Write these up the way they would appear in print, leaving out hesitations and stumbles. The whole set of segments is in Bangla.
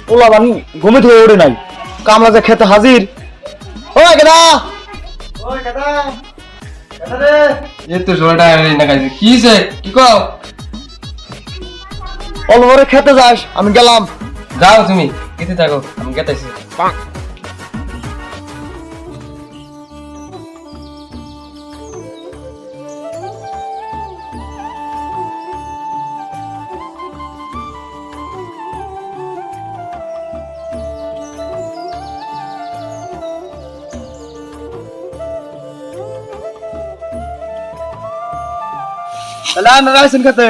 পোলা বানি ঘুমে থেকে ওড়ে নাই, কামলা যে খেতে হাজির। ওই কেদা, ওই কেদা, কেদা রে? এই তো ঝোলটা না গাইছে কি সে কি কও? অলবরে খেতে যাস, আমি গেলাম। যাও তুমি খেতে থাকো, আমি গেতেছি। তাহলে আমি রাইছেন খেতে।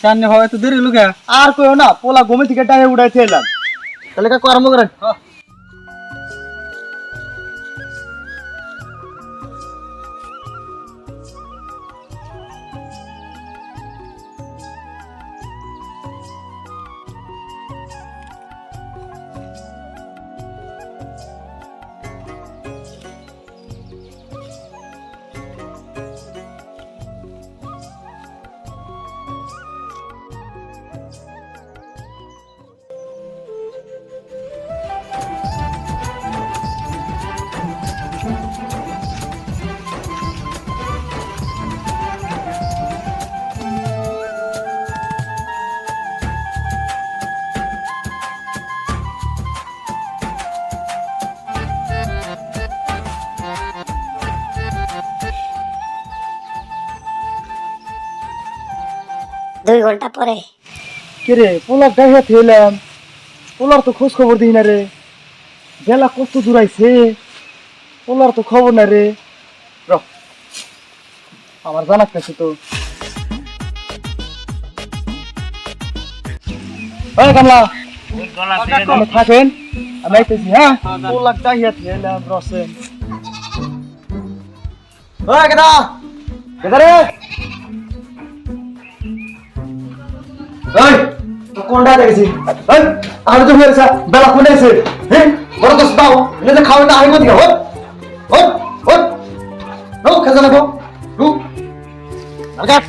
সামনে হবে তো দেরি লুকা। আর কইও না, পোলা ঘুমে থেকে টাইমে উড়াইতে এলাম। তাহলে কা কর্ম করেন। 2 ঘন্টা পরে কে রে, পোলার ডাইয়া থেলাম, পোলার তো খোঁজ খবর দিই না রে। বেলা কত দূরাইছে, পোলার তো খবর না রে। র, আমার জানা কাছে তো। ওই কামলা, আপনি থাকেন, আমি আইতেছি। হ্যাঁ, পোলার ডাইয়া থেলাম রসেন। ওই কেদা, কেদা রে? এই তো কোনটা দেখেছি? এই আমি তো মেরেছা বেলা কোন আছে? হ্যাঁ বড় তো দাও এনে খাওয়া না আইবো দিও। হট হট নো খাজা লাগো রু আগাত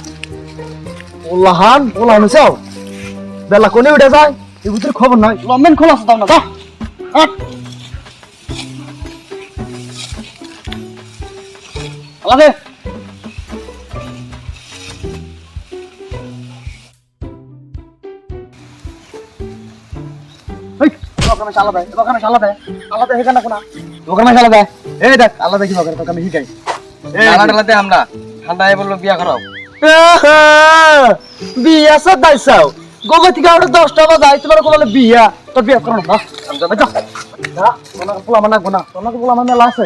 ওলাহান ওলাহান চাও বেলা কোনে উঠে যায় এই ভিতরে খবর নাই। লম্বেন খোলা দাও না, দাও হট আলাদে। দোকানে শালা দেয়, দোকানে শালা দেয়, আলাদা হেখানা কোনা দোকানে শালা দেয়। এই দেখ আলাদা কি দোকানে তোকে আমি শিখাই। ডালা ডালাতে আমরা ঠান্ডায় বললো বিয়া করাও। বিয়া সব দাইছাও গোবে থেকে ওটা 10টা বাজায় তোমার বলে বিয়া, তোর বিয়া করো না। আমি যাবে যা না, পোলা মানা গোনা, তোমাকে পোলা মানা আছে।